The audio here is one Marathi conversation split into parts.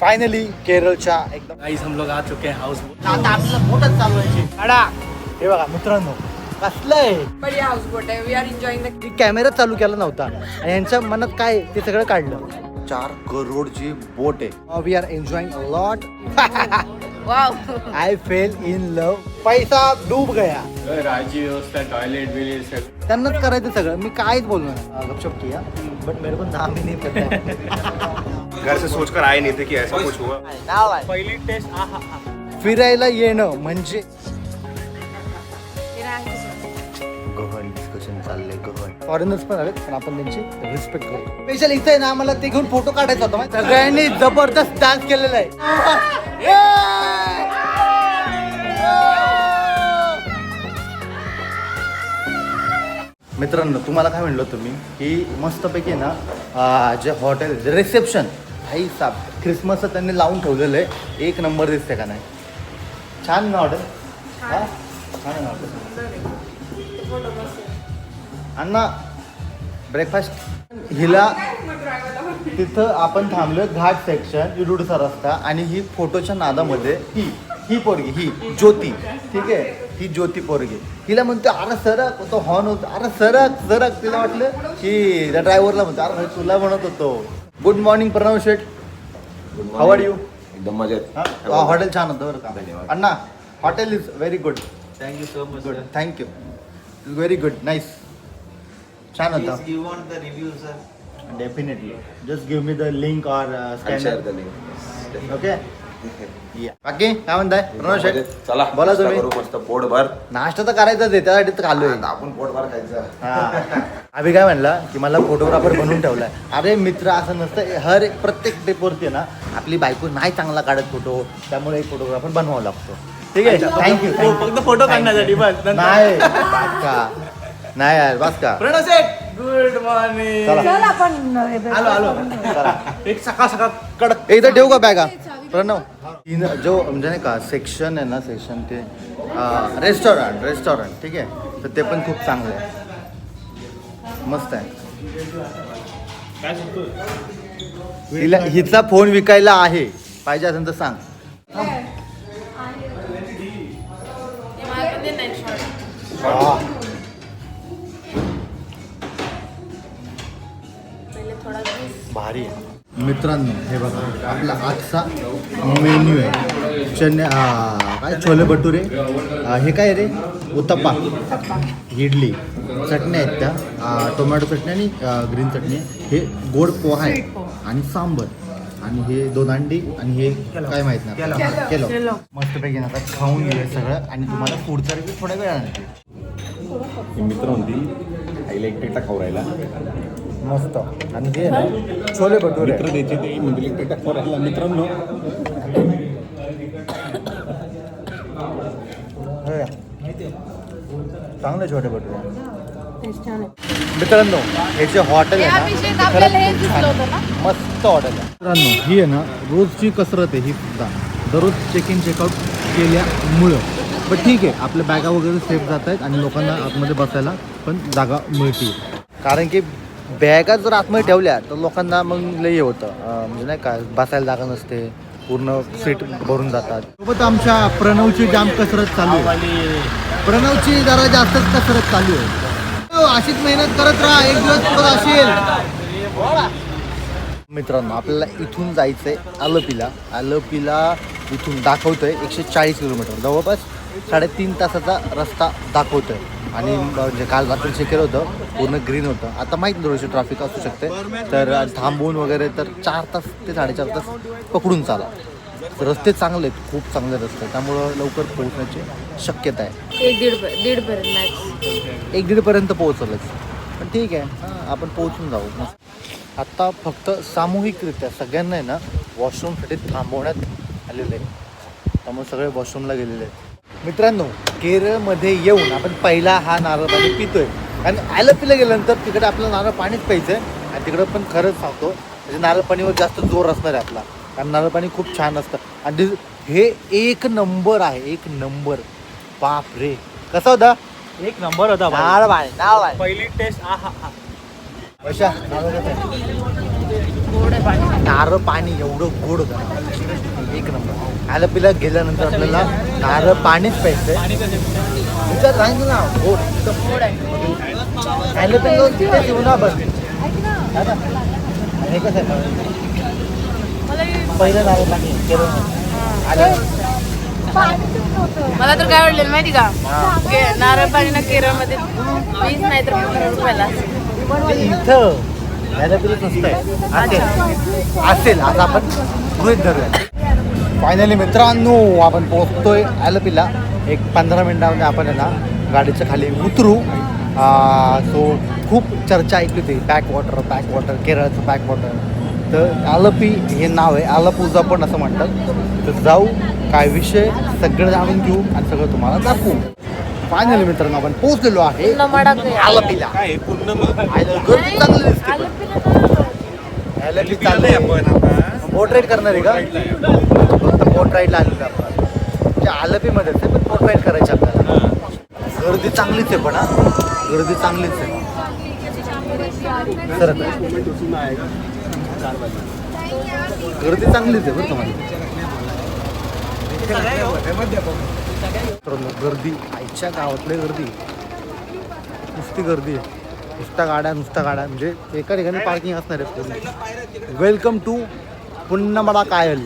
फायनली केरळच्या एकदम गाइस हम लोग आ चुके हैं हाउस बोट। आता आपल्याला बोटच चालवायची अडा हे बघा मित्रांनो कसलं आहे बढ़िया हाउस बोट है. We are enjoying the. Camera चालू केला नव्हता आणि यांच्या मनात काय ते सगळं काढलं 4 करोडची बोट आहे we are enjoying a lot wow. I fell in love पैसा डूब गया राज्य व्यवस्था टॉयलेट बिलेट सब त्यांनाच करायचं सगळं मी काहीच बोलणार गपशप किया बट मेरे को नाम ही नहीं पता है. घर से सोचकर आए नहीं थे कि ऐसा कुछ हुआ. नाव आहे. पहली टेस्ट फिरायला येणं म्हणजे मेरा आंटी सुन. गहन डिस्कशन चाललंय गहन फॉरेनर्स पण आलेत पण आपण त्यांची रिस्पेक्ट करू स्पेशल इथे आहे ना आम्हाला ते घेऊन फोटो काढायचा होता माहिती? सगळ्यांनी जबरदस्त डान्स केलेला आहे मित्रांनो तुम्हाला काय म्हणलं तुम्ही की मस्तपैकी ना जे हॉटेल रिसेप्शन भाई साब क्रिसमसचं त्यांनी लावून ठेवलेलं आहे एक नंबर दिसते का नाही छान ना हॉटेल हां छान आहे ना हॉटेल अण्णा ब्रेकफास्ट हिला तिथं आपण थांबलो घाट सेक्शन इरुडचा रस्ता आणि ही फोटोच्या नादामध्ये ही पोरगी ही ज्योती ठीक आहे ही ज्योती पोरगी हिला म्हणतो अरे सरक तो हॉर्न होतो अरे सरक सरक तिला वाटलं की त्या ड्रायव्हरला म्हणतो अरे भाई तुला म्हणत होतो good morning Pranav Sheth how are you एकदम मजेत. हॉटेल छान होतं बरं का अण्णा hotel is very good thank you so much good thank you very good nice छान होतं You want the review, sir? Definitely just give me the link or And share scanner the link. Okay बाकी काय म्हणताय प्रणव शेठ चला बोला नाश्ता तुम्ही. करू मस्त पोटभर. नाश्ता तर करायचाच आहे त्यासाठी तर खाल्लोय आता आपण पोटभर खायचं. हा अभि काय म्हणला की मला फोटोग्राफर बनवून ठेवलाय अरे मित्र असं नसतं हर एक प्रत्येक ट्रिपवरती ना आपली बायको नाही चांगला काढत फोटो त्यामुळे एक फोटोग्राफर बनवावा लागतो ठीक आहे थँक्यू फक्त फोटो काढण्यासाठी बस नाही बस का नाही यार बस का प्रणव सेठ गुड मॉर्निंग चला चल आपण आलो आलो चला एक सकाळ सकाळ कडक एकदा ठेवू का बॅगा प्रणव जो म्हणजे नाही का सेक्शन आहे ना सेक्शन ते रेस्टॉरंट ठीक आहे तर ते पण खूप चांगलं आहे मस्त आहे काय सांगतो हिला हिचा फोन विकायला आहे पाहिजे असेल तर सांग भारी आहे मित्रांनो हे बघा आपला आजचा मेन्यू आहे काय छोले भटुरे हे काय रे उत्तप्पा इडली चटण्या आहेत त्या टोमॅटो चटणी आणि ग्रीन चटणी हे गोड पोहा आहे आणि सांबर आणि हे 2 अंडी आणि हे काय माहित नाही केलं मस्तपैकी आता खाऊन घे सगळं आणि तुम्हाला पुढचा रिव्ह्यू थोड्या वेळाने मित्र होती आईला एक पेटा खाऊ राहिला. मस्त आणि हे ना छोले भटुरे मित्र द्यायचे ते म्हणजे एक पेटा खाऊ राहिला मित्रांनो. चांगले छोटे भटुरे मित्रांनो हे जे हॉटेल आहे ना ते आपल्याला हे खरंच खूप दिसलं छान होतं ना आहे. मस्त हॉटेल आहे मित्रांनो ही आहे ना रोजची कसरत आहे ही सुद्धा दररोज चेक इन चेकआउट केल्यामुळं पण ठीक आहे आपल्या बॅगा वगैरे सेफ जात आहेत आणि लोकांना आतमध्ये बसायला पण जागा मिळते कारण की बॅगा जर आतमध्ये ठेवल्या तर लोकांना मग लई होतं म्हणजे नाही का बसायला जागा नसते पूर्ण सीट भरून जातात सोबत आमच्या प्रणवची जाम कसरत चालू आहे प्रणवची जरा जास्तच कसरत चालू आहे अशीच मेहनत करत राहा एक दिवस पुढे असेल मित्रांनो आपल्याला इथून जायचंय आलपीला इथून दाखवतोय 140 किलोमीटर जवळपास 3.5 तासाचा रस्ता दाखवतोय आणि म्हणजे काल रात्री चेक केलं होतं पूर्ण ग्रीन होतं आता माहीत नाही थोडीशी ट्रॅफिक असू शकते तर थांबवून वगैरे तर 4 तास ते 4.5 तास पकडून चाला रस्ते चांगले आहेत खूप चांगले रस्ते त्यामुळं लवकर पोहोचण्याची शक्यता आहे 1-1.5 पर्यंत मॅक्स 1-1.5 पर्यंत पोहोचलंच पण ठीक आहे आपण पोहोचून जाऊ आत्ता फक्त सामूहिकरित्या सगळ्यांना आहे ना वॉशरूमसाठी थांबवण्यात आलेलं आहे त्यामुळे सगळे वॉशरूमला गेलेले आहेत मित्रांनो केरळमध्ये येऊन आपण पहिला हा नारळ पाणी पितोय आणि आलपीला गेल्यानंतर तिकडे आपलं नारळ पाणीच प्यायचं आहे आणि तिकडं पण खरंच सांगतो म्हणजे नारळ पाणीवर जास्त जोर असणार आहे आपला कारण नारळ पाणी खूप छान असतं आणि हे 1 नंबर आहे 1 नंबर बाप रे कसा होता एक नंबर होता भाई. नारळ पाणी पहिली टेस्ट अशा नारळ पाणी एवढं गोड होतं ना, एक नंबर. आलपीला गेल्यानंतर आपल्याला नारळ पाणीच प्यायचंय. विचार सांगितलं ना गोड एकदम गोड आहे. आलपी जाऊन तिथे घेऊ ना आपण. हे कसं आहे पहिलं नारळ पाणी मला तर काय आवडलेलं माहिती का नारळ पाणी ना केरळमध्ये 20 नाही तर 15 रुपयाला इथं आलपीला स्वस्त आहे. असेल आता आपण गृहीत धरूया. फायनली मित्रांनो आपण पोहोचतोय आलपीला. एक 15 मिनिटामध्ये आपण आहे ना गाडीच्या खाली उतरू. सो खूप चर्चा ऐकली होती पॅक वॉटर केरळचं पॅक वॉटर. तर आलपी हे नाव आहे, आलपूजा पण असं म्हणतात. तर जाऊ काय विषय सगळं जाणून घेऊ आणि सगळं तुम्हाला दाखवू. फायनली मित्रांनो आपण पोहोचलेलो आहे आलपीला. गर्दी चांगली दिसते. आलपी चाललंय आपण बोट राईड करणार आहे का? फक्त बोट राईडला आलेलो आपण म्हणजे आलपीमध्येच आहे पण बोट राईड करायची आपल्याला. गर्दी चांगलीच आहे पण गर्दी चांगलीच आहे. सर गर्दी चांगलीच आहे बरं तुम्हाला. गर्दी आईच्या गावातली गर्दी नुसती गर्दी आहे. नुसत्या गाड्या म्हणजे एका ठिकाणी पार्किंग असणार आहे पूर्ण. वेलकम टू पुन्नमडा कायल.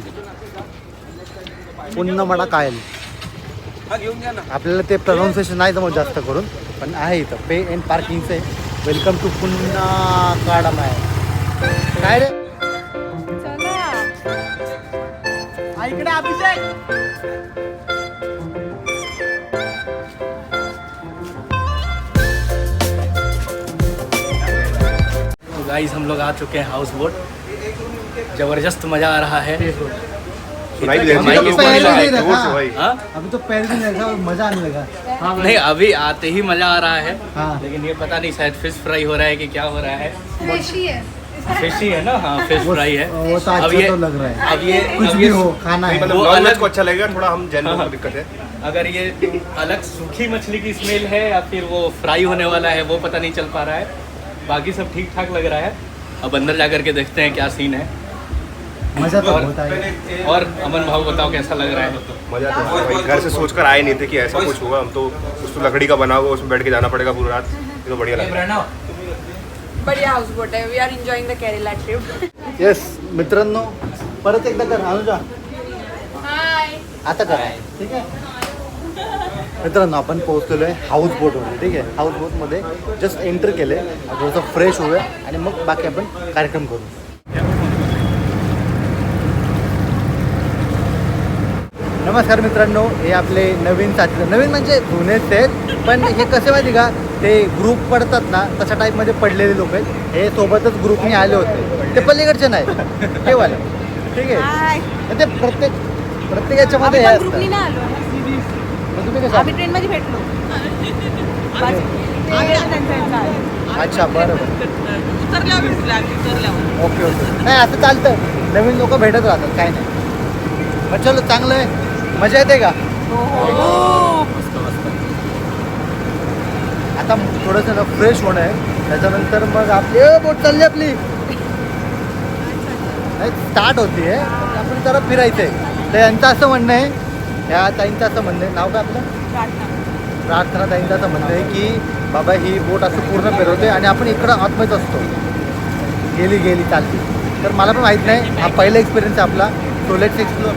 आपल्याला ते प्रोनाऊन्सिएशन नाही जमत जास्त करून पण आहे इथं पे एंड पार्किंगचं आहे. वेलकम टू पुन्ना काडम आहे. काय रे इकडे अभिषेक. गाइस हम लोग आ चुके हैं हाउस बोट. जबरदस्त मजा आ रहा है. अभी तो पहले दिन ऐसा मजा आने लगा. नहीं अभी आते ही मजा आ रहा है. हाँ. लेकिन ये पता नहीं शायद फिश फ्राई हो रहा है कि क्या हो रहा है. फिश ही है ना. हाँ फिश फ्राई है. वो तो अच्छा तो लग रहा है. अब ये कुछ भी हो खाना है. वो अलग को अच्छा लगेगा थोड़ा. हम जैन लोगों को दिक्कत है. अगर ये अलग सूखी मछली की स्मेल है या फिर वो फ्राई होने वाला है वो पता नहीं चल पा रहा है. बाकी सब ठीक ठाक लग रहा है. अब अंदर जाकर के देखते हैं क्या सीन है. मजा तो होता है. और अमन भाव बताओ कैसा लग रहा है. मजा तो है भाई. घर से सोच कर आए नहीं थे कि ऐसा कुछ होगा. हम तो कुछ तो लकड़ी का बना हुआ उसमें बैठ के जाना पड़ेगा पूरी रात. ये तो बढ़िया लग रहा है. बढ़िया हाऊस बोट आहे. We are enjoying the Kerala trip. Yes मित्रांनो परत एकदा कर अनुजा. हाय. आता करा ठीक आहे. मित्रांनो आपण पोहोचलेलो आहे हाऊस बोटमध्ये. ठीक आहे. हाऊस बोटमध्ये जस्ट एंटर केले. थोडंसं फ्रेश होऊया आणि मग बाकी आपण कार्यक्रम करू. नमस्कार मित्रांनो. हे आपले नवीन साथी. नवीन म्हणजे जुनेच आहेत पण हे कसे माहिती का ते ग्रुप पडतात ना तशा टाईपमध्ये पडलेले लोक आहेत. हे सोबतच ग्रुपने आले होते. ते पलीकडचे नाही ते वाले. ठीक आहे. ते प्रत्येक याच्यामध्ये हे असतं. मग तुम्ही कसं आम्ही ट्रेन मध्ये भेटलो. अच्छा बरं ओके. नाही असं चालतं. नवीन लोक भेटत राहतात काय नाही. मग चलो चांगलं आहे. मजा येते का. आता थोडंसं फ्रेश होणं आहे त्याच्यानंतर मग आपली बोट चालली आपली नाही स्टार्ट होती आहे. आपण जरा फिरायचं आहे. तर यांचं असं म्हणणं आहे. ह्या ताईंचं असं म्हणणं आहे. नाव काय आपलं प्रार्थना ताईंचं असं म्हणणं आहे की बाबा ही बोट असं पूर्ण फिरवते आणि आपण इकडं आतमध्ये असतो. गेली चालली. तर मला पण माहीत नाही. हा पहिला एक्सपिरियन्स आहे आपला. So let's explore.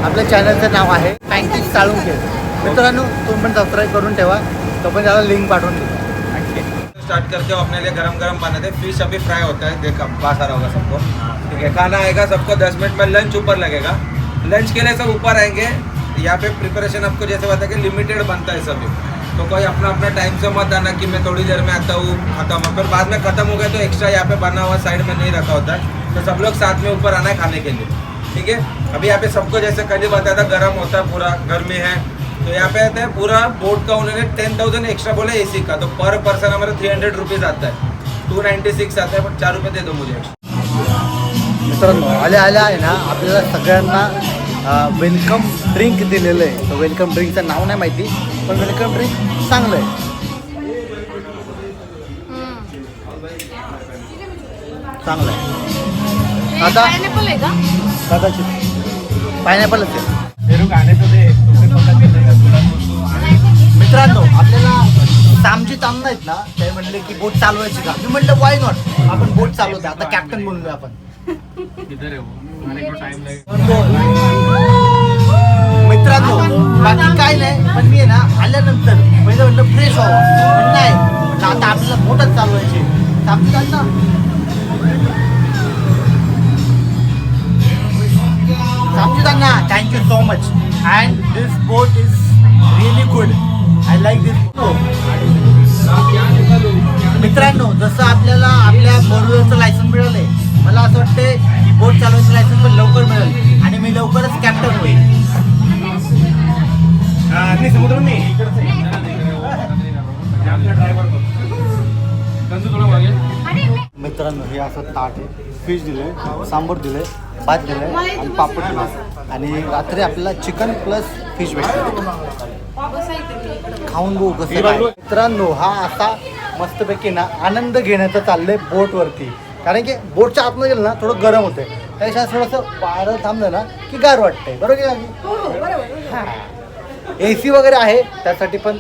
आपल्या चॅनलचं नाव आहे पँकिंग साळुंके. मित्रांनो तुम्ही पण सबस्क्राईब करून ठेवा. तो पण त्याला लिंक पाठवून देतो. स्टार्ट करते हो अपने लिए गरम गरम बनाते. फिश अभी फ्राई होता है. देखा बात आ रहा होगा सबको. ठीक है. खाना आएगा सबको 10 मिनट में. लंच ऊपर लगेगा. लंच के लिए सब ऊपर आएंगे. यहाँ पे प्रिपरेशन आपको जैसे बता कि लिमिटेड बनता है सभी. तो कोई अपना अपना टाइम से मत आना कि मैं थोड़ी देर में आता हूँ खत्म हो. फिर बाद में खत्म हो गया तो एक्स्ट्रा यहाँ पे बना हुआ साइड में नहीं रखा होता है. तो सब लोग साथ में ऊपर आना है खाने के लिए. ठीक है. अभी यहाँ पे सबको जैसे कल बताया था गर्म होता है पूरा. गर्मी है तो यहाँ पे आता है पूरा बोट का उन्होंने 10,000 एक्स्ट्रा बोला एसी का. तो पर पर्सन हमारा 300 रुपीज़ आता है. 296 आता है. बट 4 रुपये दे दो मुझे. मित्रांनो आल्या आहे ना आपल्याला सगळ्यांना वेलकम ड्रिंक दिलेलं आहे. तर वेलकम ड्रिंकचं नाव नाही माहिती, पण वेलकम ड्रिंक चांगलं आहे. चांगलं आहे. आता पायनॅपल आहे का? कदाचित पायनॅपलच आहे. मित्रांनो आपल्याला सामजीत अण्णा आहेत ना, ते म्हणले की बोट चालवायची का. मी म्हटलं वाय नॉट, आपण बोट चालवतो. आता कॅप्टन बनूया आपण. मित्रांनो बाकी काय नाही, पण मी आहे ना आल्यानंतर पहिलं म्हटलं फ्रेश व्हावं, पण नाही म्हटलं आता आपल्याला बोटच चालवायची. सामजीत अण्णा Samjitana, thank you so much. And this boat is really good. I like this boat. मित्रांनो जसं आपल्याला आपल्या बोरवेलचं लायसन मिळालंय, मला असं वाटतंय की बोट चालवायचं लायसन पण लवकर मिळेल आणि मी लवकरच कॅप्टन होईल. मित्रांनो हे असं ताट आहे, फिश दिले, सांबर दिले, भात दिले आणि पापड दिले आणि रात्री आपल्याला चिकन प्लस फिश भेटलं. खाऊन बघू कसं आहे. मित्रांनो हा असा मस्तपैकी ना आनंद घेण्याचं चाललंय बोटवरती, कारण की बोटच्या आतमध्ये गेलं ना थोडं गरम होतंय, त्यापेक्षा थोडंसं वारं थांबलं ना की गार वाटतंय. बरोबर की हां AC वगैरे आहे, त्यासाठी पण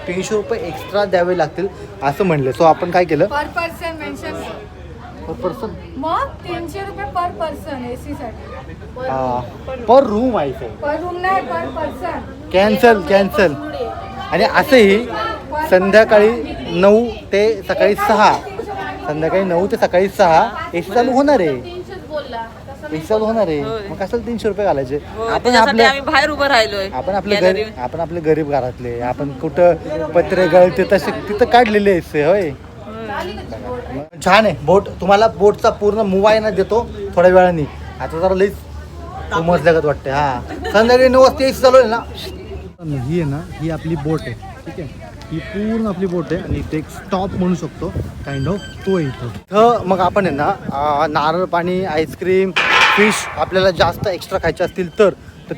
300 रुपये एक्स्ट्रा द्यावे लागतील असं म्हणले. सो आपण काय केलं, पर पर्सन मेन्शन पर पर्सन मग 300 रुपये पर पर्सन AC साठी. पर रूम आहे. पर रूम नाही, पर पर्सन. कॅन्सल. आणि असंही संध्याकाळी 9 ते सकाळी 6, संध्याकाळी 9 ते सकाळी 6 AC चालू होणार आहे. 300 बोलला. AC चालू होणार आहे, मग कशाला 300 रुपये घालायचे. आपण आम्ही बाहेर उभं राहिलोय. आपण आपले गरीब घरातले, आपण कुठं पत्रे गळते तसे तिथं काढलेले आहेत होय. छान आहे बोट. तुम्हाला बोटचा पूर्ण मुवायना देतो थोड्या वेळाने. आता जरा लईच उमजल्यागत वाटते. हा संध्याकाळी 9 वाजता AC चालू आहे ना. ही आहे ना, ही आपली बोट आहे. ठीक आहे, ही पूर्ण आपली बोट आहे आणि इथे एक स्टॉप म्हणू शकतो काइंड ऑफ तो इथं. मग आपण आहे ना नारळ पाणी, आईस्क्रीम, फिश आपल्याला जास्त एक्स्ट्रा खायचे असतील तर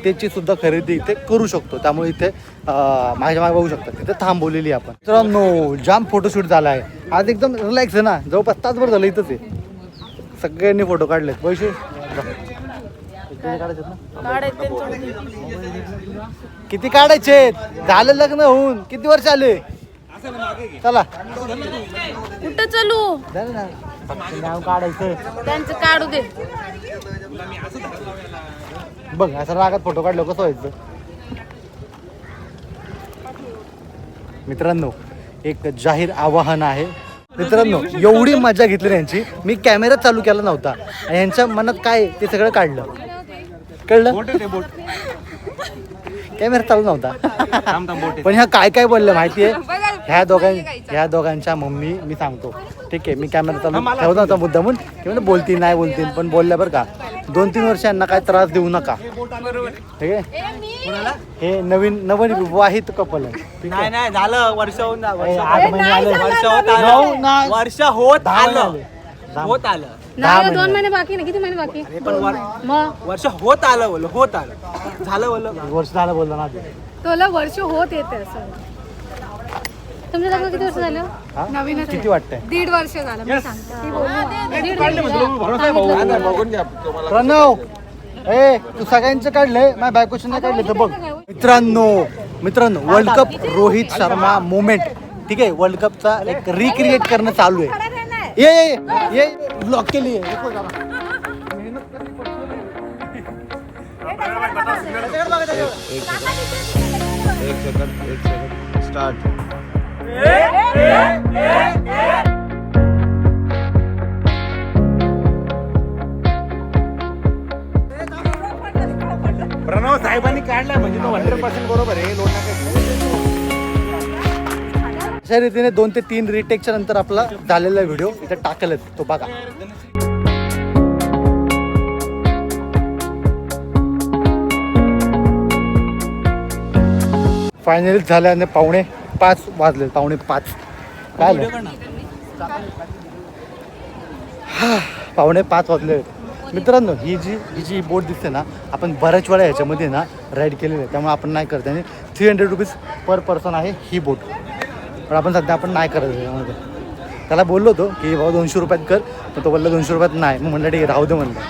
त्याची सुद्धा खरेदी इथे करू शकतो. त्यामुळे इथे माझ्या मागे बघू शकता तिथे थांबवलेली आपण. मित्रांनो जाम फोटोशूट झाला आहे आज, एकदम रिलॅक्स आहे ना. जवळपास तासभर झालं इथंच आहे. सगळ्यांनी फोटो काढलेत. पैसे किती काढायचे? झालं लग्न होऊन किती वर्ष आले? चला कुठं चालू? नाव काढायचं, त्यांचं काढू दे. बघ असं रागात फोटो काढलं कसं व्हायचं. मित्रांनो एक जाहीर आवाहन आहे. मित्रांनो एवढी मजा घेतली त्यांची, मी कॅमेरा चालू केला नव्हता आणि यांच्या मनात काय ते सगळं काढलं. कळलं? कॅमेरा चालू नव्हता. पण ह्या काय काय बोललं माहितीये, ह्या दोघांच्या मम्मी, मी सांगतो ठीक आहे, मी कॅमेरा चालू ठेवत नव्हता मुद्दामून, की म्हणजे बोलतील नाही बोलतील, पण बोलल्या बरं का 2-3 वर्ष यांना काय त्रास देऊ नका. ठीक आहे, हे नवीन विवाहित कपल आहे. नाही झालं, वर्ष होऊन 8 महिने आले, वर्ष होत आलं. नाही 2 महिने बाकी ना. किती महिने बाकी? मग वर्ष होत आलं झालं वर्ष झालं बोललो ना. तुला वर्ष होत येते असं. तुमचं लग्न किती वर्ष झालं? हा? नवीनच किती आहे. वाटतंय? 1.5 वर्ष झालं. मी सांगते. बघून घ्या तुम्हाला. प्रणव तू सगळ्यांचं काढलंय, माझ्या बायकोचं नाही काढलं तर बघ. मित्रांनो world cup Rohit Sharma moment, ठीक आहे, वर्ल्ड कपचा एक रिक्रिएट करणं चालू आहे. ये ब्लॉक केली आहे. एक सेकंड स्टार्ट. प्रणव साहेबांनी काढलाय म्हणजे तो 100% बरोबर आहे. लोट नका. अशा रीतीने 2 ते 3 रिटेकच्या नंतर आपला झालेला व्हिडिओ इथे टाकलेत, तो बघा. फायनली झाल्याने 4:45 वाजले. 4:45 काय 4:45 वाजले. मित्रांनो ही जी बोट दिसते ना, आपण बऱ्याच वेळा ह्याच्यामध्ये ना राईड केलेली आहे, त्यामुळे आपण नाही करत. आणि 300 रुपीज पर पर्सन आहे ही बोट, पण आपण सध्या नाही करत त्याच्यामध्ये. त्याला बोललो होतो की बाबा 200 रुपयात कर, पण तो बोलला 200 रुपयात नाही. मग म्हणलं ठीक आहे राहू दे म्हणलं.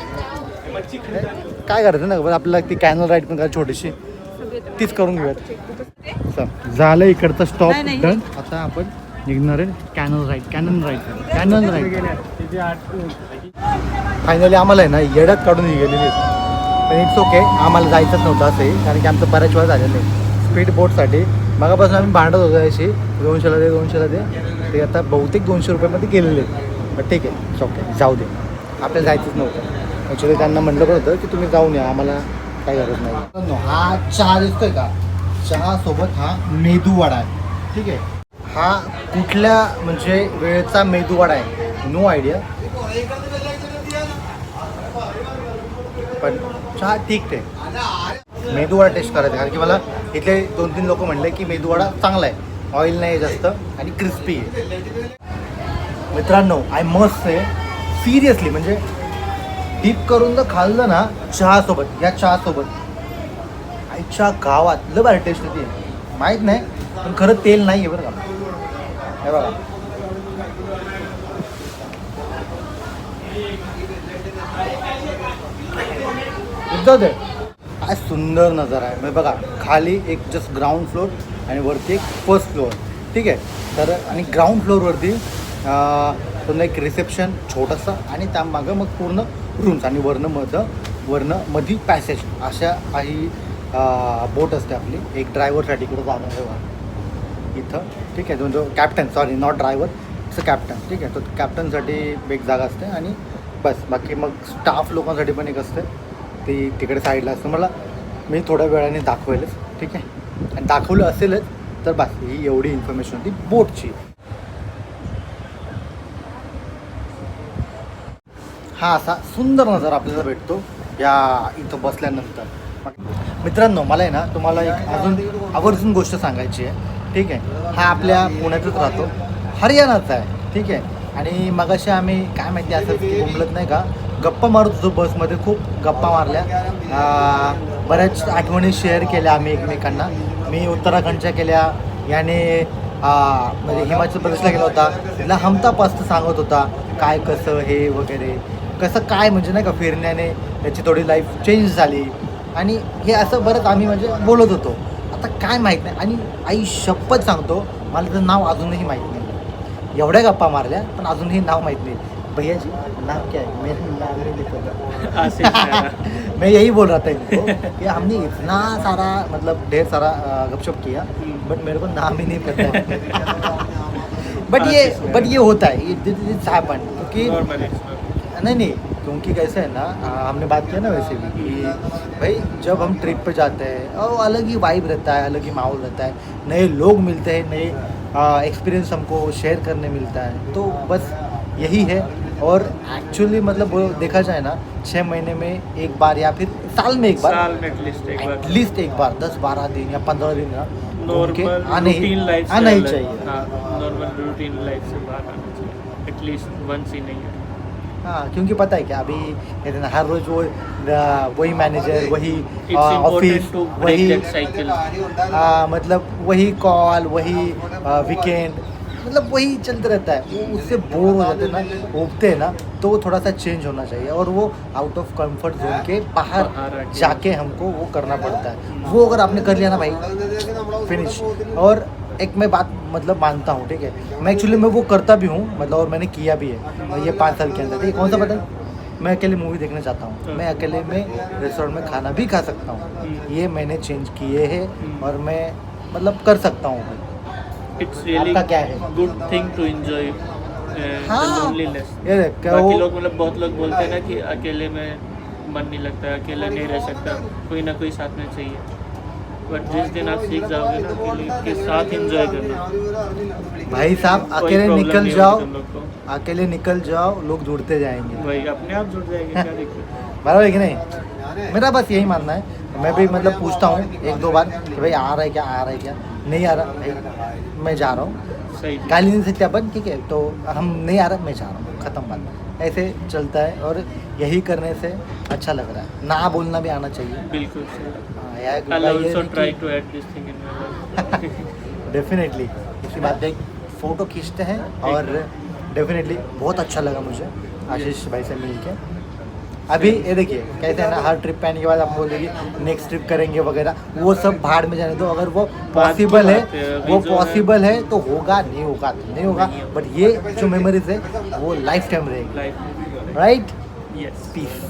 काय करायचं ना, पण आपल्याला ती कॅनल राईड पण करायची छोटीशी, तीच करून घेऊयात. झालं इकडचा स्टॉप डन. आता आपण निघणार आहे कॅनल राईड. फायनली आम्हाला आहे ना येड्यात काढून गेलेली आहे, पण इट्स ओके. आम्हाला जायचंच नव्हतं असंही, कारण की आमचं बऱ्याच वेळा झालेलं आहे स्पीड बोटसाठी. मगापासून आम्ही भांडत होतो याशी 200ला दे. ते आता बहुतेक 200 रुपयामध्ये गेलेले आहेत. पण ठीक आहे, इट्स ओके, जाऊ दे. आपल्याला जायचंच नव्हतं. ॲक्च्युली त्यांना म्हटलं पण होतं की तुम्ही जाऊन या, आम्हाला काही गरज नाही. हा चहा दिसतोय का, चहासोबत हा मेदूवडा आहे. ठीक आहे, हा कुठल्या म्हणजे वेळचा मेदूवडा आहे नो आयडिया, पण चहा ठीक आहे. मेदूवडा टेस्ट करायचा, कारण की मला इथले 2-3 लोक म्हणले की मेदूवडा चांगला आहे, ऑइल नाही जास्त आणि क्रिस्पी आहे. मित्रांनो आय मस्ट से सिरियसली, म्हणजे डीप करून जर खाल्लं ना चहासोबत, या चहासोबत आईच्या गावात लय भारी टेस्ट येते. माहीत नाही पण खरं तेल नाही आहे बरं का. हे बघा, जाऊ दे. काय सुंदर नजारा आहे. म्हणजे बघा, खाली एक जस्ट ग्राउंड फ्लोअर आणि वरती एक फर्स्ट फ्लोअर. ठीक आहे, तर आणि ग्राउंड फ्लोअरवरती पुन्हा एक रिसेप्शन छोटंसं, आणि त्यामागं मग पूर्ण रूम्स, आणि वरनं मधी पॅसेज. अशा काही बोट असते आपली. एक ड्रायव्हरसाठी इकडे जाणार आहे बघा इथं. ठीक आहे, जो captain, sorry not driver, it's captain. ठीक आहे, तो कॅप्टनसाठी एक जागा असते, आणि बस बाकी मग स्टाफ लोकांसाठी पण एक असते, ती तिकडे साईडला असतं. मला मी थोड्या वेळाने दाखवेलच. ठीक आहे, आणि दाखवलं असेलच तर बस ही एवढी इन्फॉर्मेशन होती बोटची. हा असा सुंदर नजारा आपल्याला भेटतो या इथं बसल्यानंतर. मित्रांनो मला आहे ना तुम्हाला एक अजून आवर्जून गोष्ट सांगायची आहे. ठीक आहे, हा आपल्या पुण्यातच राहतो, हरियाणाचा आहे. ठीक आहे, आणि मगाशी आम्ही काय माहिती असं बोलत नाही का, गप्पा मारत होतो बसमध्ये, खूप गप्पा मारल्या, बऱ्याच आठवणी शेअर केल्या आम्ही एकमेकांना. मी उत्तराखंडच्या केल्या, याने म्हणजे हिमाचल प्रदेशला गेला होता, तिला हमतापास्त सांगत होता काय कसं हे वगैरे, कसं काय म्हणजे नाही का फिरण्याने त्याची थोडी लाईफ चेंज झाली, आणि हे असं बरंच आम्ही म्हणजे बोलत होतो. आता काय माहीत नाही, आणि आई शपथ सांगतो मला त्याचं नाव अजूनही माहीत नाही. एवढ्या गप्पा मारल्या पण अजूनही नाव माहीत नाही. भैया जी नाम क्या है? मेरा नाम नहीं लिखा. मैं यही बोल रहा था इनको कि हमने इतना सारा मतलब ढेर सारा गपशप किया, बट मेरे को नाम ही नहीं पता. बट ये होता है, इट्स हैपन, क्योंकि नहीं क्योंकि कैसे है ना, हमने बात किया ना वैसे भी कि भाई जब हम ट्रिप पे जाते हैं और अलग ही वाइब रहता है, अलग ही माहौल रहता है, नए लोग मिलते हैं, नए एक्सपीरियंस हमको शेयर करने मिलता है. तो बस यही है. और एक्चुअली मतलब वो देखा जाए ना 6 महीने में एक बार या फिर साल में एक बार, एटलीस्ट एक बार 10-12 दिन या 15 दिन ना नॉर्मल आना ही चाहिए. नॉर्मल रूटीन लाइफ से बाहर आना चाहिए, एटलीस्ट वंस ही नहीं है. हाँ, क्योंकि पता है क्या, अभी कहते हैं हर रोज वही मैनेजर, वही ऑफिस, वही मतलब वही कॉल, वही वीकेंड, मतलब वही चलते रहता है. वो उससे बोर हो जाते हैं ना, उगते हैं ना, तो वो थोड़ा सा चेंज होना चाहिए, और वो आउट ऑफ कंफर्ट जोन के बाहर जाके हमको वो करना पड़ता है. वो अगर आपने कर लिया ना भाई, फिनिश. और एक मैं बात मतलब मानता हूँ, ठीक है, मैं एक्चुअली मैं वो करता भी हूँ मतलब, और मैंने किया भी है ये 5 साल के अंदर. ठीक है, कौन सा पता है, मैं अकेले मूवी देखने जाता हूँ, मैं अकेले में रेस्टोरेंट में खाना भी खा सकता हूँ. ये मैंने चेंज किए हैं, और मैं मतलब कर सकता हूँ. इट्स रियली आपका क्या है? गुड थिंग टू एंजॉय हाँ, लोनलीनेस. ये क्या बाकी वो लोग मतलब बहुत लोग बोलते हैं ना कि अकेले में मन नहीं लगता, अकेले नहीं रह सकता, कोई ना कोई साथ में चाहिए. बट जिस दिन आप सीख जाओगे ना अकेले के साथ एंजॉय करना, भाई साहब कोई अकेले problem निकल नहीं जाओ, होगी तुम लोग को. अकेले निकल जाओ, लोग जुड़ते जाएंगे. वही अपने आप जुड़ जाएंगे, क्या दिक्कत है. बराबर है कि नहीं? मेरा बस यही मानना है. मैं भी मतलब पूछता हूँ 1-2 बार कि भाई आ रहा है क्या, नहीं आ रहा भाई मैं जा रहा हूँ, सही. गाली नहीं सकते अपन, ठीक है, तो हम नहीं आ रहा, मैं जा रहा हूँ, ख़त्म बात. ऐसे चलता है और यही करने से अच्छा लग रहा है। ना बोलना भी आना चाहिए। बिल्कुल सही। हाँ, यार I'll गुड्डा ये also नहीं try कि- to add this thing in my life. Definitely इसी बात पे एक फ़ोटो खींचते हैं और डेफिनेटली बहुत अच्छा लगा मुझे आशीष भाई से मिल के। अभी ये देखिए कहते हैं ना, हर ट्रिप पे आने के बाद आप बोलेंगे नेक्स्ट ट्रिप करेंगे वगैरह, वो सब भाड़ में जाने दो। अगर वो पॉसिबल है, बात है, वो अभी जो पॉसिबल है तो होगा, नहीं होगा तो नहीं होगा, बट ये जो मेमोरीज है वो लाइफ टाइम रहेगी, Life. राइट? Yes. पीस।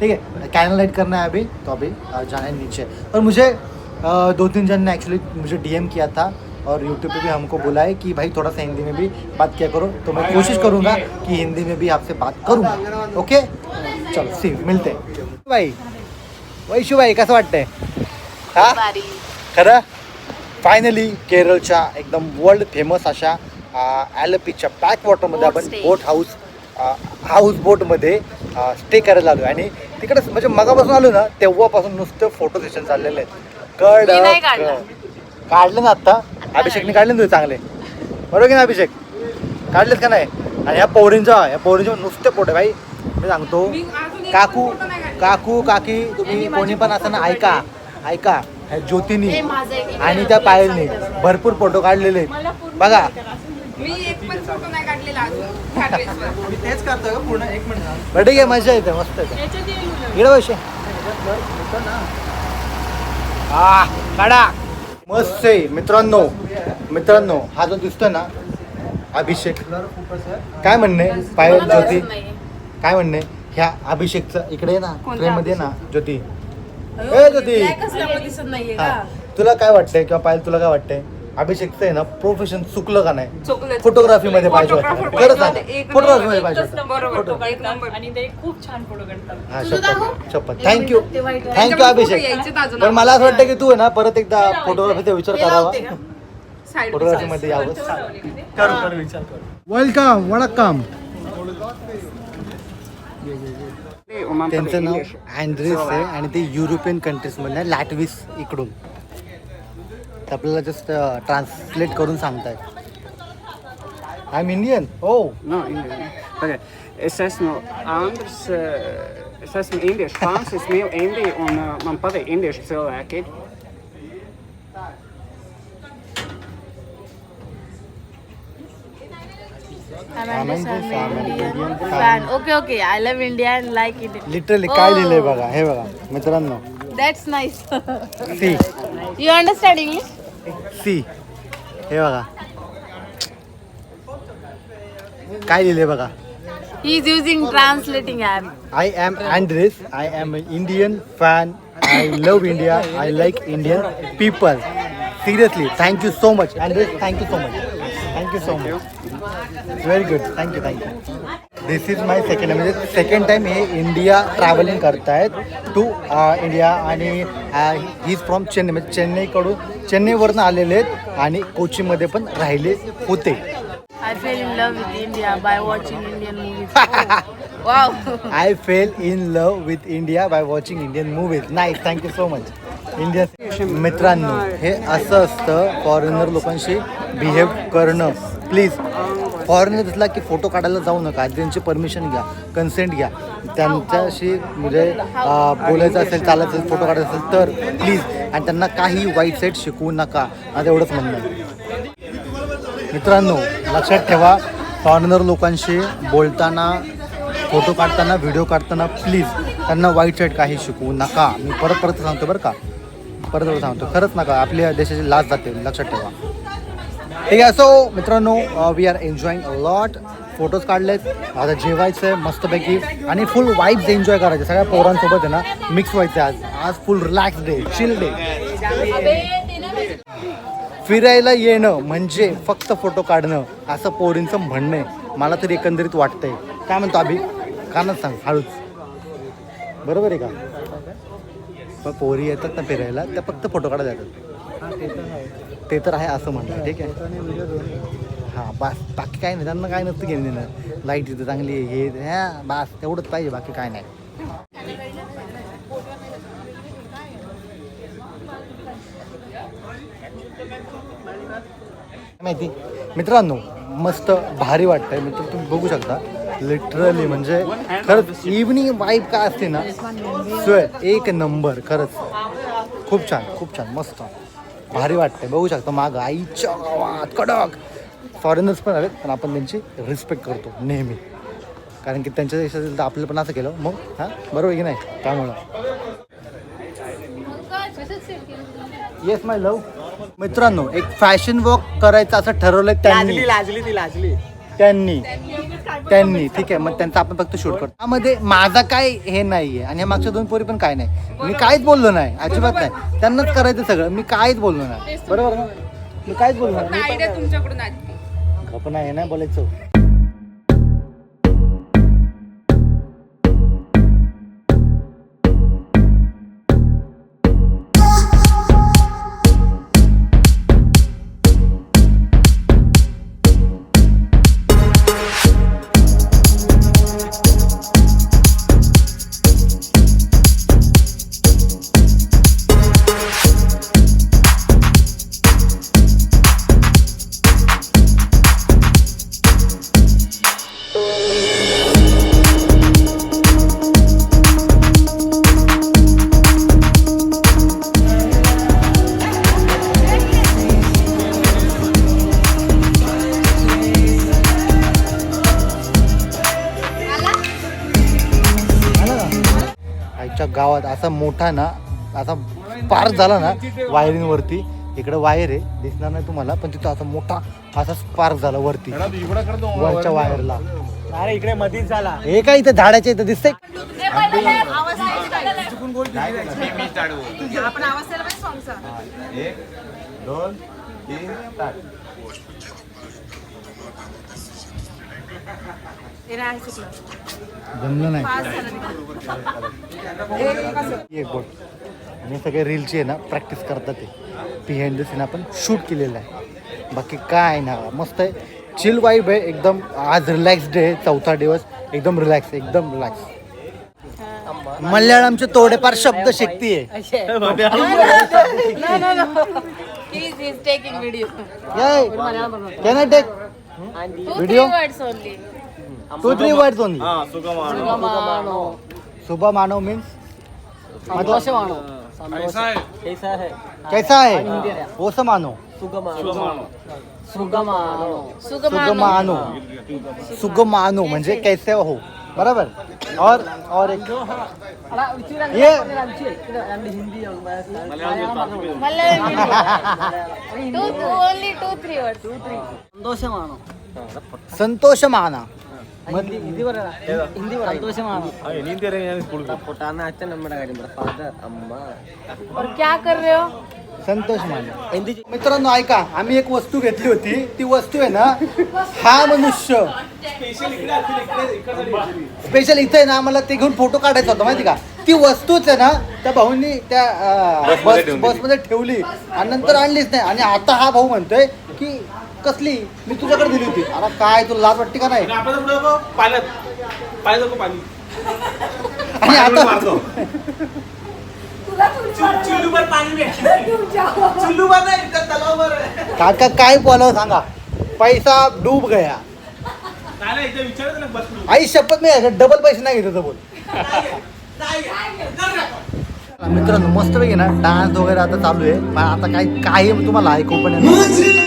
ठीक है, कैंडल लाइट करना है अभी, तो अभी जाना है नीचे। और मुझे 2-3 जन ने एक्चुअली मुझे DM किया था और यूट्यूब पे भी हमको बोला है कि भाई थोड़ा सा हिंदी में भी बात किया करो, तो मैं कोशिश करूँगा कि हिंदी में भी आपसे बात करूँगा। ओके, चलो सी मिलते हैं भाई। वैशू भाई कसं वाटतंय? हा भारी. खरं फायनली केरळच्या एकदम वर्ल्ड फेमस अशा ॲलपीच्या बॅकवॉटरमध्ये आपण Boat stay. बोट हाऊस बोटमध्ये स्टे करायला आलो आणि तिकडे म्हणजे मगापासून आलो ना तेव्हापासून नुसतं फोटो सेशन चाललेले आहेत। मी नाही काढलं. काढलं ना आता अभिषेकने काढले ना तुझे चांगले, बरोबर की ना अभिषेक? काढलेत का नाही? आणि ह्या पोरींच्या नुसते फोटो भाई, मी सांगतो काकू काकी तुम्ही कोणी पण असं ना ऐका ह्या ज्योतीनी हे माझं एक आणि त्या पायलनी भरपूर फोटो काढलेले आहेत बघा। मी एक पण फोटो नाही काढलेला अजून ह्या ड्रेसवर. मी तेच करतोय का पूर्ण 1 मिनिट. बट ठीक आहे, मजा येते, मस्त येते। इकडे पैसे काढा, मस्त आहे मित्रांनो। हा जो दिसतोय ना अभिषेक, काय म्हणणे पायल मला ज्योती, दिसत नाहीये. काय म्हणणे ह्या अभिषेकचं इकडे ये ना, कोणता फ्रेम मध्ये ना ज्योती, अयो, ए ज्योती, black असल्यामुळे दिसत नाहीये हा, का? तुला काय वाटतंय किंवा पायल तुला काय वाटतंय अभिषेकचं आहे ना प्रोफेशन चुकलं का नाही? चुकलं. फोटोग्राफी मध्ये पाहिजे होतं, Photographer खरं सांग, पाहिजे. एक फोटोग्राफी मध्ये पाहिजे एकच होतं। नंबर एक नंबर. आणि ते खूप छान फोटो काढतात. हा, तुझं दाखव. शपथ थँक्यू ते white आहे. थँक्यू त्याच्यावर अभिषेक। photo यायचेत अजून पण मला असं वाटतं की तू आहे ना परत एकदा फोटोग्राफीचा विचार हे करावा, लावते का? Side फोटोग्राफी by मध्ये side. यावं। करू विचार करू. वेलकम, वणक्कम। त्यांचं नाव अँड्रेस आहे आणि ते युरोपियन कंट्रीजमधल्या लॅटविस इकडून, तर आपल्याला जस्ट ट्रान्सलेट करून सांगतायत। I am Indian. Oh No, Indian. Okay. Es esmu Andris, es esmu indiešu fans, es mīlu Indiju un man patīk indiešu cilvēki. I'm Indian Indian fan. fan. Okay. I love India and like it. Literally काय Oh. लिहिलंय बघा, हे बघा मित्रांनो, That's nice. See You understand English? See, हे बघा काय लिहिलंय बघा। He is using translating app. I am Andres. I am an Indian fan. I love India. I like Indian people. Seriously, thank you so much, Andres. Thank you so much. Thank you so much. Very good. Thank you. This is my second time. म्हणजे सेकंड टाइम हे इंडिया ट्रॅव्हलिंग करतायत टू इंडिया आणि ही इज फ्रॉम चेन्नई, म्हणजे चेन्नईवरनं आलेले आहेत आणि कोचीमध्ये पण राहिले होते। I fell in love with India by watching Indian movies. Wow. I fell in love with India by watching Indian movies. Nice, thank you so much. Indian मित्रांनो, हे असं असतं फॉरेनर लोकांशी बिहेव करणं। प्लीज फॉरेनर दिसला की फोटो काढायला जाऊ नका, त्यांची परमिशन घ्या, कन्सेंट घ्या, त्यांच्याशी म्हणजे बोलायचं असेल, चालायचं असेल, फोटो काढायचा असेल तर प्लीज, आणि त्यांना काही वाईट साईड शिकवू नका, माझं एवढंच म्हणणं आहे। मित्रांनो लक्षात ठेवा, फॉरेनर लोकांशी बोलताना, फोटो काढताना, व्हिडिओ काढताना प्लीज त्यांना वाईट साईड काही शिकवू नका। मी परत सांगतो बरं का, परत सांगतो, खरंच नका, आपल्या देशाची लाज जाते, लक्षात ठेवा। ठीक आहे, सो मित्रांनो we are enjoying a lot, photos काढलेत, आता जेवायचं आहे मस्तपैकी आणि फुल वाईब्स एन्जॉय करायचे, सगळ्या पोरांसोबत आहे ना मिक्स व्हायचं आज फुल रिलॅक्स डे, चिल डे। फिरायला येणं म्हणजे फक्त फोटो काढणं असं पोरींचं म्हणणं आहे, मला तरी एकंदरीत वाटतंय। काय म्हणतो अभि? कानच सांग हळूच, बरोबर आहे का? पण पोरी येतात ना फिरायला, त्या फक्त फोटो काढायला येतात, ते तर आहे असं म्हणलं, ठीक आहे। हां बस, बाकी काय नाही, त्यांना काय नसतं घेणं देणं, लाईट तिथं चांगली आहे, हे हां बस तेवढंच पाहिजे, बाकी काय नाही। माहिती मित्रांनो, मस्त भारी वाटतंय मित्र, तुम्ही बघू शकता लिटरली म्हणजे खरंच इव्हनिंग वाईब काय असते ना स्वेट एक नंबर खरंच. खूप छान मस्त भारी वाटतंय. बघू शकता मागं आईच्या गावात कडक फॉरेनर्स पण आलेत, पण आपण त्यांची रिस्पेक्ट करतो नेहमी, कारण की त्यांच्या देशात आपल्याला पण असं केलं मग हां बरोबर की नाही. त्यामुळं येस माय लव. मित्रांनो एक फॅशन वॉक करायचं असं ठरवलंय त्यांनी ठीक आहे. मग त्यांचं आपण फक्त शूट करतो. त्यामध्ये माझा काय हे नाहीये आणि ह्या मागच्या 2 पोरी पण काय नाही. मी काहीच बोललो नाही, अजिबात नाही. त्यांनाच करायचं सगळं, मी काहीच बोललो नाही. बरोबर ना, मी काहीच बोललो नाही. आयडिया तुमच्याकडून आली. आपण आहे नाही बोलायचं. आईच्या गावात असा मोठा ना असा पार्क झाला ना वायरिंगवरती. इकडे वायर आहे दिसणार नाही तुम्हाला, पण तिथं असा मोठा असा स्पार्क झाला वरती वरच्या वायरला. अरे इकडे मधीच झाला. हे काय इथं झाडाच्या इथं दिसतंय. आपण आवाज द्यायला पाहिजे सॉंगचा. 1 2 3 स्टार्ट. हे नाही चुकलं. जमलं नाही. पास झालं तिकडे. एक बोट आणि सगळे रीलची आहे ना प्रॅक्टिस करतात ते बिहाइंड द सीन आपण शूट केलेलं आहे. बाकी काय ना मस्त आहे, चिल वाईब आहे एकदम. आज रिलॅक्स डे आहे, 4था दिवस एकदम रिलॅक्स. मल्याळमचे थोडेफार शब्द शिकती आहे. He's taking video. Can I take 2-3 Video? words only. 2-3 words only. सुबमानो मीन्स कैसा है वो समानो सुगमानो म्हणजे कैसे हो. बरोबर. और एक ये Only 2-3 words. संतोष माना. और क्या कर रहे हो? संतोष माने. मित्रांनो ऐका, आम्ही एक वस्तू घेतली होती. ती वस्तू आहे ना हा मनुष्य स्पेशल इथे आहे ना, आम्हाला ते घेऊन फोटो काढायचा होता माहिती का. ती वस्तूच आहे ना त्या भाऊंनी त्या बसमध्ये ठेवली आणि नंतर आणलीच नाही. आणि आता हा भाऊ म्हणतोय की कसली मी तुझ्याकडे दिली होती. आता काय तुला लाज वाटते का नाही. आणि आता काका काय बोलावं सांगा, पैसा डूब गया. आई शपथ मी डबल पैसे नाही घेत बोल. मित्रांनो मस्त पैकी ना डान्स वगैरे आता चालू आहे. पण आता काही तुम्हाला ऐकू पण येणार.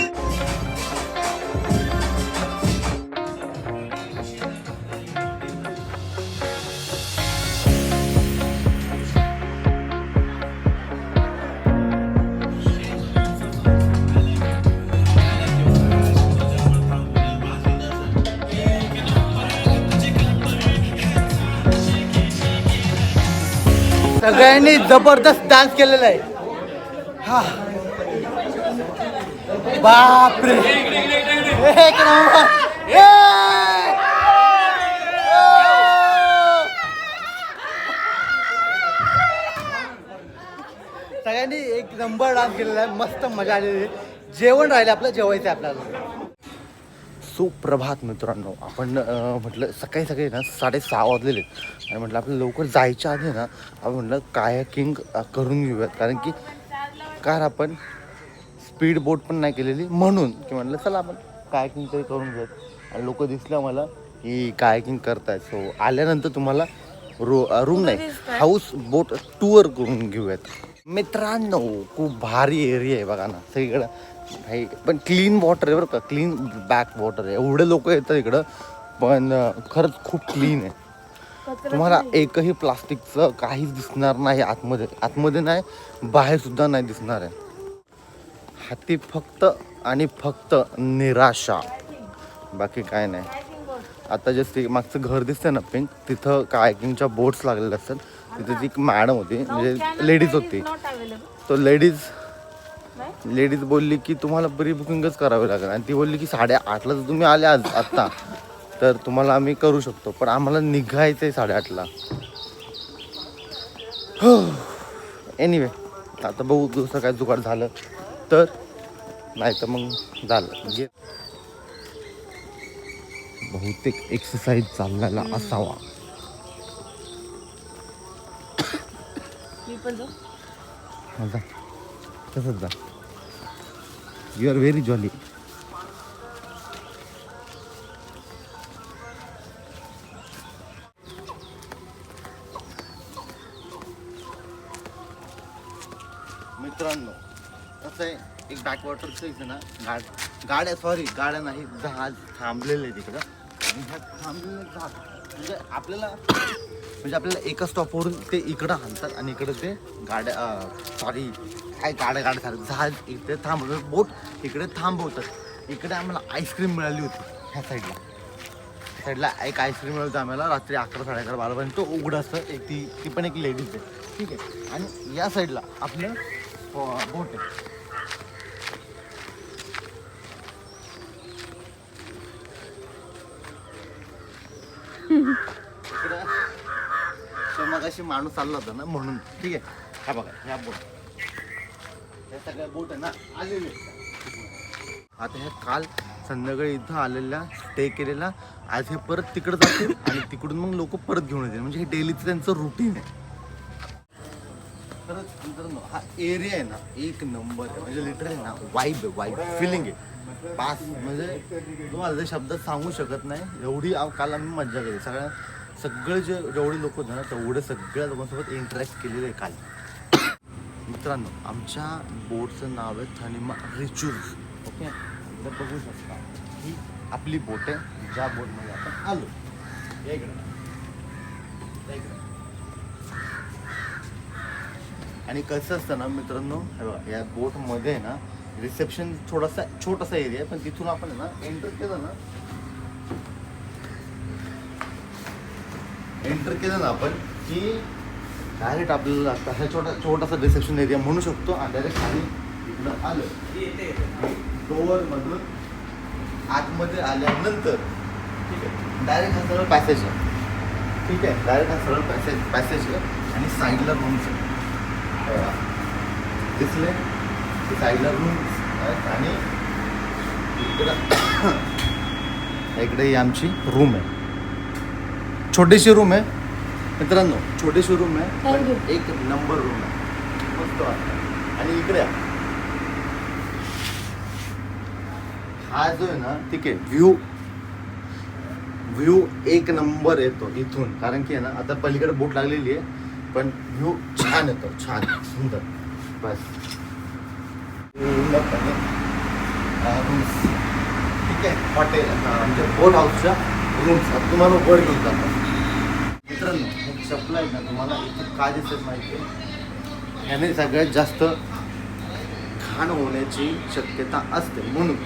सगळ्यांनी जबरदस्त डान्स केलेला आहे. हा बापरे एक नंबर. सगळ्यांनी एक नंबर डान्स केलेला आहे. मस्त मजा आलेली आहे. जेवण राहिलं आपलं, जेवायचं आहे आपल्याला. सुप्रभात मित्रांनो. आपण म्हटलं सकाळी ना 6:30 वाजलेले आणि म्हटलं आपलं लवकर जायच्या आधी ना आपण म्हटलं कायाकिंग करून घेऊयात. कारण की कार आपण स्पीड बोट पण नाही केलेली, म्हणून की म्हटलं चला आपण कायाकिंग तरी करून घेऊयात. आणि लोक दिसलं मला ही कायाकिंग करतायत. सो आल्यानंतर तुम्हाला रूम नाही हाऊस बोट टूर करून घेऊयात. मित्रांनो खूप भारी एरिया आहे बघा ना सगळीकडं भाई. पण क्लीन वॉटर आहे बरं का, क्लीन बॅक वॉटर आहे. एवढे लोक येतात इकडं पण खरंच खूप क्लीन आहे. तुम्हाला एकही प्लास्टिकचं काहीच दिसणार नाही आतमध्ये. आतमध्ये नाही बाहेर सुद्धा नाही दिसणार आहे. हाती फक्त आणि फक्त निराशा, बाकी काय नाही. आता जस्ट मागचं घर दिसतंय ना पिंक, तिथं कायाकिंगच्या बोट्स लागलेल्या असतात. तिथे ती एक मॅडम होती म्हणजे लेडीज होती. तो लेडीज बोलली की तुम्हाला प्री बुकिंगच करावी लागेल. आणि ती बोलली की 8:30ला जर तुम्ही आले आज आत्ता तर तुम्हाला आम्ही करू शकतो, पण आम्हाला निघायचं आहे 8:30ला. एनिवे आता बघू दुसरं काय जुगाड झालं तर, नाही तर मग झालं. बहुतेक एक्सरसाइज चाललेला असावा. जा तसंच जा. You are very jolly. मित्रांनो कसं आहे, एक बॅकवॉटरचं इथे ना गाड्या नाही जहाज थांबलेले आहे तिकडं. आणि ह्या थांबलेले जहाज म्हणजे आपल्याला एका स्टॉपवरून ते इकडं आणतात आणि इकडं ते गाड्या जहाज इथे थांबवतात, बोट इकडे थांबवतात. इकडे आम्हाला आईस्क्रीम मिळाली होती. ह्या साईडला एक आईस्क्रीम मिळाली होती आम्हाला रात्री 11, 11:30, 12पर्यंत उघडं असतं. एक ती पण एक लेडीज आहे, ठीक आहे. आणि या साईडला आपलं बोट आहे. इकडं तर मग अशी माणूस चालला होता ना म्हणून, ठीक आहे. हा बघा ह्या सगळ्या बोट आहे ना आलेले. आता ह्या काल संध्याकाळी इथं आलेल्या स्टे केलेला, आज हे परत तिकडं जातील आणि तिकडून मग लोक परत घेऊन येतील. म्हणजे हे डेलीचं त्यांचं रुटीन आहे. खरंच मित्रांनो हा एरिया आहे ना एक नंबर आहे. म्हणजे लिटरली ना वाईब फिलिंग आहे. पास म्हणजे तुम्हाला जे शब्दात सांगू शकत नाही एवढी. काल आम्ही मज्जा केली. सगळे जेवढे लोक होते ना तेवढे सगळ्या लोकांसोबत इंटरॅक्ट केलेले आहे काल. मित्रांनो आमच्या बोटचं नाव आहे थनिमा रिच्युअल्स. ओके, तर बघू शकता ही आपली बोट आहे ज्या बोटमध्ये आपण आलो. आणि कसं असतं ना मित्रांनो, हे बघा या बोटमध्ये ना रिसेप्शन छोटासा एरिया आहे. पण तिथून आपण ना एंटर केलं ना आपण की डायरेक्ट आपल्याला लागतं हा छोटासा रिसेप्शन एरिया म्हणू शकतो. आणि डायरेक्ट खाली इकडं आलं डोअरमधून आतमध्ये आल्यानंतर, ठीक आहे, डायरेक्ट हा सरळ पॅसेज आहे. ठीक आहे, डायरेक्ट हा सरळ पॅसेज आहे. आणि साईडला रूम्स आहे दिसले, साईडला रूम्स आहेत. आणि इकडे ही आमची रूम आहे. छोटीशी रूम आहे मित्रांनो, छोटीशी रूम आहे पण एक नंबर रूम आहे, मस्त वाटतं. आणि इकडे हा जो आहे ना, ठीक आहे, व्ह्यू एक नंबर येतो इथून. कारण की आहे ना आता पलीकडे बोट लागलेली आहे पण व्ह्यू छान येतो, छान सुंदर. बस रूम्स, ठीक आहे, हॉटेल म्हणजे बोट हाऊसच्या रूम्स तुम्हाला वर घेऊन जातात. मित्रांनो हे चपला आहे ना तुम्हाला इथे काय दिसत माहिती आहे, ह्याने सगळ्यात जास्त घाण होण्याची शक्यता असते. म्हणून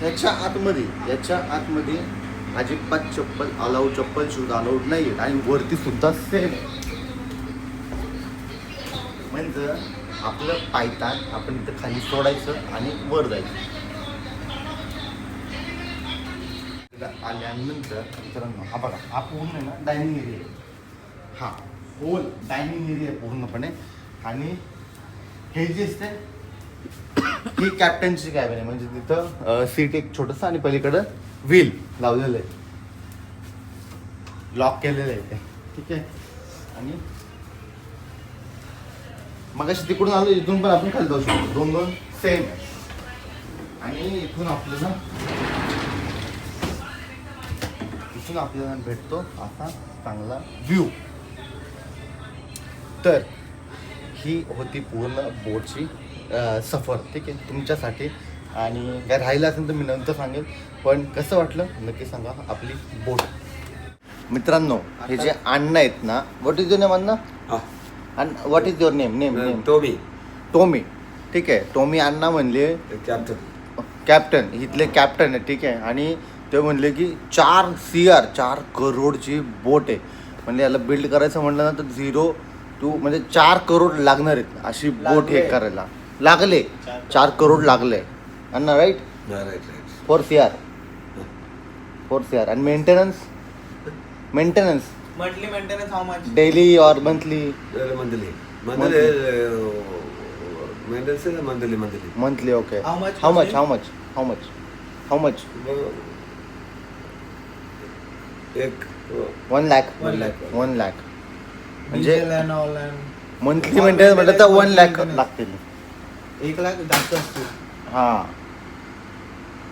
याच्या आतमध्ये अजिबात चप्पल अलाउड, चप्पल शूज अलाउड नाही आहेत. आणि वरती सुद्धा सेम म्हणजे आपलं पायतान आपण इथं खाली सोडायचं आणि वर जायचं. आल्यानंतर मित्रांनो हा बघा हा पूर्ण आहे ना डायनिंग एरिया आहे. हा होल डायनिंग एरिया आहे पूर्णपणे. आणि हे जे असते ही कॅप्टनची कॅबिन आहे. म्हणजे तिथं सीट एक छोटंसं आणि पलीकडं व्हील लावलेलं आहे, लॉक केलेलं आहे ते, ठीक आहे. आणि मग अशी तिकडून आलो इथून पण आपण खाली जाऊ शकतो, दोन सेम आहे. आणि इथून आपल्याला इथून आपल्याला भेटतो असा चांगला व्ह्यू. तर ही होती पूर्ण बोटची सफर. ठीक आहे तुमच्यासाठी. आणि काय राहिलं असेल तर मी नंतर सांगेल. पण कसं वाटलं नक्की सांगा. आपली बोट मित्रांनो, हे जे अण्णा आहेत ना, व्हॉट इज युअर नेम अण्णा? What is your name? Tommy. ठीक आहे, टोमी अण्णा म्हणले कॅप्टन, इथले कॅप्टन आहे. ठीक आहे. आणि ते म्हणले की 4 करोडची बोट आहे. म्हणजे याला बिल्ड करायचं म्हटलं ना तर 0 to म्हणजे 4 करोड लागणार आहेत अशी बोट हे करायला. लागले 4 करोड लागले अण्णा, राईट? 4 CR. आणि maintenance monthly maintenance how much? Daily और monthly? Monthly. Okay. How much? 1 lakh. म्हणजे मंथली मेंटेनन्स म्हटलं तर 1 लाख लागतील. 1 लाख जास्त असतील. हां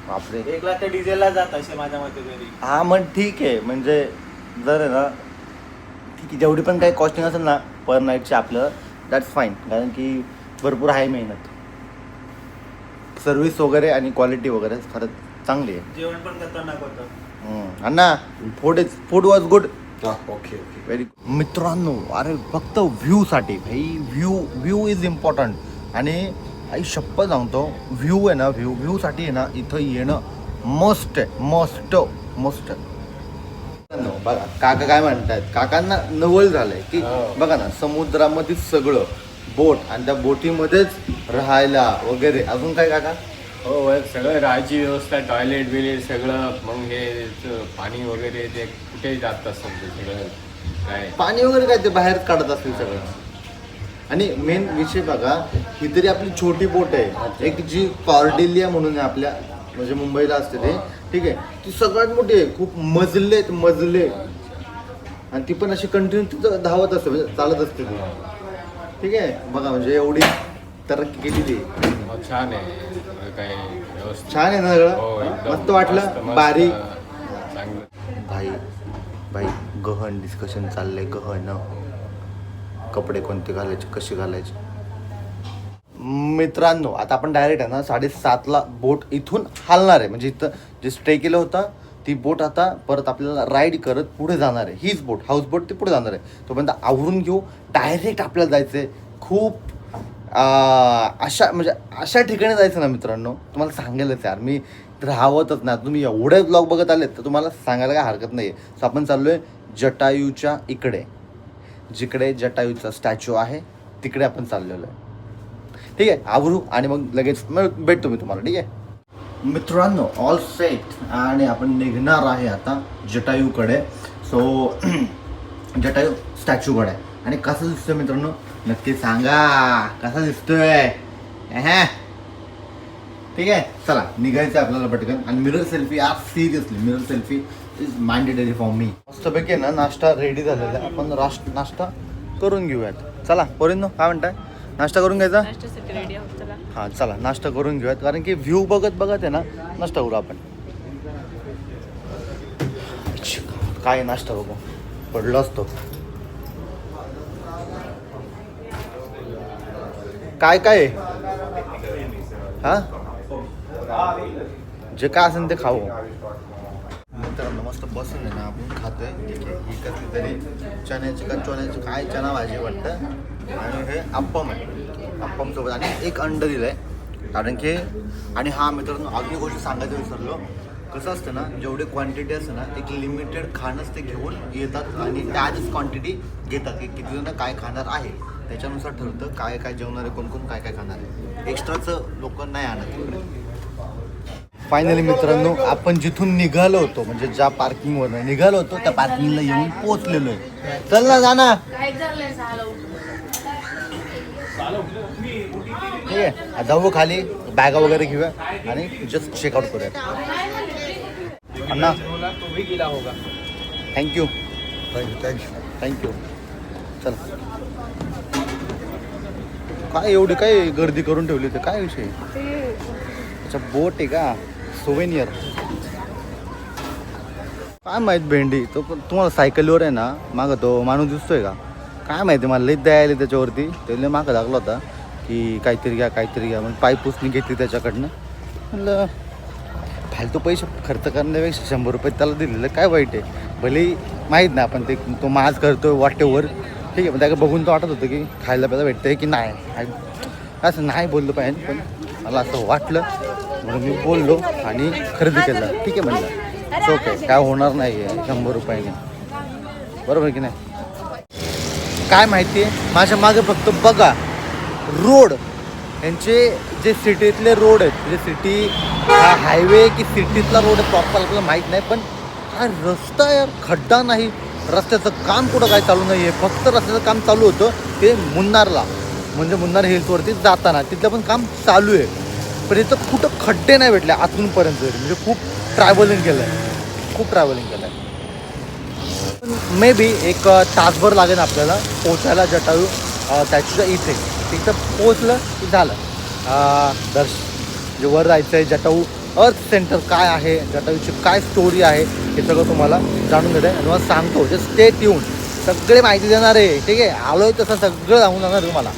बापरे. 1 लाख तर डिझेलला जात असे माझ्या मते तरी. हा मग ठीक आहे. म्हणजे जर आहे ना ठीक आहे, जेवढी पण काही कॉस्टिंग असेल ना पर नाईटची आपलं दॅट्स फाईन. कारण की भरपूर आहे मेहनत. सर्विस वगैरे आणि क्वालिटी वगैरे खरंच चांगली आहे. जेवण पण खतरनाक होतं. अण्णा food was good. Okay very. मित्रांनो, अरे फक्त व्ह्यूसाठी भाई, व्ह्यू इज इम्पॉर्टंट. आणि आई शप्पथ सांगतो, व्ह्यू आहे ना, व्ह्यूसाठी आहे ना इथं येणं मस्ट आहे. बघा काका काय म्हणतात, काकांना नवल झालंय की बघा ना समुद्रामध्ये सगळं बोट आणि त्या बोटीमध्येच राहायला वगैरे. अजून काय काका? हो सगळं राहायची व्यवस्था, टॉयलेट बिलेट सगळं. मग हे पाणी वगैरे ते कुठे जात असतं ते सगळं काय पाणी वगैरे काय ते बाहेरच काढत असतील सगळं. आणि मेन विषय बघा, ही तरी आपली छोटी बोट आहे. एक जी कॉर्डेलिया म्हणून आहे आपल्या म्हणजे मुंबईला असते ते. ठीक आहे, ती सगळ्यात मोठी आहे. खूप मजले आणि ती पण अशी कंटिन्यू तिथं धावत असते, म्हणजे चालत असते ती. ठीक आहे, बघा म्हणजे एवढी तरक्की केली ती. छान आहे काय व्यवस्थित. छान आहे ना सगळं. मस्त वाटलं. बारीक चांगलं. भाई गहन डिस्कशन चाललंय. गहन कपडे कोणते घालायचे, कसे घालायचे. मित्रांनो, आता आपण डायरेक्ट आहे ना 7:30ला बोट इथून हलणार आहे. म्हणजे इथं जे स्टे केलं होतं ती बोट आता परत आपल्याला राईड करत पुढे जाणार आहे. हीच बोट, हाऊस बोट, ती पुढे जाणार आहे. तोपर्यंत आवरून घेऊ. डायरेक्ट आपल्याला जायचं आहे खूप अशा ठिकाणी जायचं ना मित्रांनो, तुम्हाला सांगायलाच यार मी राहवतच नाही. तुम्ही एवढे ब्लॉग बघत आलेत तर तुम्हाला सांगायला काय हरकत नाही आहे. सो आपण चाललो आहे जटायूच्या इकडे, जिकडे जटायूचा स्टॅच्यू आहे तिकडे आपण चाललेलो आहे. ठीक आहे, आवरू आणि मग लगेच भेटतो मी तुम्हाला. ठीक आहे मित्रांनो, ऑल सेट. आणि आपण निघणार आहे आता जटायूकडे. सो जटायू स्टॅच्यूकडे. आणि कसं दिसतोय मित्रांनो नक्की सांगा, कसा दिसतोय. ठीक आहे, चला निघायचं आपल्याला पटकन. आणि मिरर सेल्फी, आज seriously mirror selfie is mandatory for me. मस्तपैकी ना नाश्ता रेडी झालेला आहे. आपण नाश्ता करून घेऊयात. चला पोरींनो, काय म्हणताय? नाश्ता करून घ्यायचा. रेडी आहोत, चला. हां चला नाश्ता करून घेऊयात. कारण की व्ह्यू बघत आहे ना नाश्ता करू आपण. काय नाश्ता बघू पडलो असतो. काय काय हा जे काय असेल ते खाऊ. मित्रांनो मस्त बसून आहे ना आपण खातोय. ठीक आहे, ही कसली तरी चण्याची काय चना भाजी वाटतं. आणि हे अप्पम आहे. अप्पम सोबत आणि एक अंड दिलं आहे. कारण की आणि हा मित्रांनो अजून गोष्ट सांगायचं विसरलो. कसं असतं ना, जेवढे क्वांटिटी असतं ना एक लिमिटेड खाणंच ते घेऊन येतात आणि त्याच क्वांटिटी घेतात की किती जण काय खाणार आहे त्याच्यानुसार ठरतं काय काय जेवणार आहे, कोण कोण काय काय खाणार आहे. एक्स्ट्राचं लोक नाही आणत. फायनली मित्रांनो आपण जिथून निघालो होतो म्हणजे ज्या पार्किंगवर निघालो होतो त्या पार्किंगला येऊन पोहोचलेलो आहे. चल ना जा ना. ठीक आहे, जाऊ खाली बॅगा वगैरे घेऊया आणि जस्ट चेकआउट करूया. अण्णा तुम्ही गेला होगा. थँक्यू. चल. काय एवढी काय गर्दी करून ठेवली होती, काय विषय? अच्छा बोट आहे का, सोवेनियर. काय माहीत भेंडी तो तुम्हाला सायकलीवर आहे ना मागं तो माणूस दिसतोय का काय माहिती मला लई द्यायला त्याच्यावरती त्याला मागं लागला होता की काहीतरी घ्या मग पाय पुसणी घेतली त्याच्याकडनं. म्हणलं फालतू पैसे खर्च करण्यापेक्षा 100 रुपये त्याला दिलेलं काय वाईट आहे. भले माहीत नाही आपण ते तो माज करतोय वाटेवर ठीक आहे पण त्याला बघून तर वाटत होतं की खायला प्यायला भेटतंय की नाही. असं नाही बोललं पाहिजे पण मला असं वाटलं म्हणून मी बोललो आणि खरेदी केलं. ठीक आहे म्हणलं ओके काय होणार नाही आहे 100 रुपयाने बरोबर की नाही. काय माहिती आहे माझ्या मागे फक्त बघा रोड यांचे जे सिटीतले रोड आहेत म्हणजे सिटी हा हायवे की सिटीतला रोड आहे प्रॉपर आपल्याला माहीत नाही पण हा रस्ता यार खड्डा नाही. रस्त्याचं काम कुठं काय चालू नाही आहे फक्त रस्त्याचं काम चालू होतं ते मुन्नारला म्हणजे मुन्नार हिल्सवरती जाताना तिथलं पण काम चालू आहे पण इथं कुठं खड्डे नाही भेटले आतूनपर्यंत म्हणजे खूप ट्रॅव्हलिंग केलं आहे मे बी एक तासभर लागेल आपल्याला पोचायला जटायू त्याच्या इथे तिथं पोचलं की झालं. जे वर जायचं आहे जटायू अर्थ सेंटर काय आहे जटायूची काय स्टोरी आहे हे सगळं तुम्हाला जाणून घेत आहे आणि तुम्हाला सांगतो जे स्टे ट्यून सगळे माहिती देणार आहे ठीक आहे. आलो आहे तसं सगळं सांगून जाणार तुम्हाला.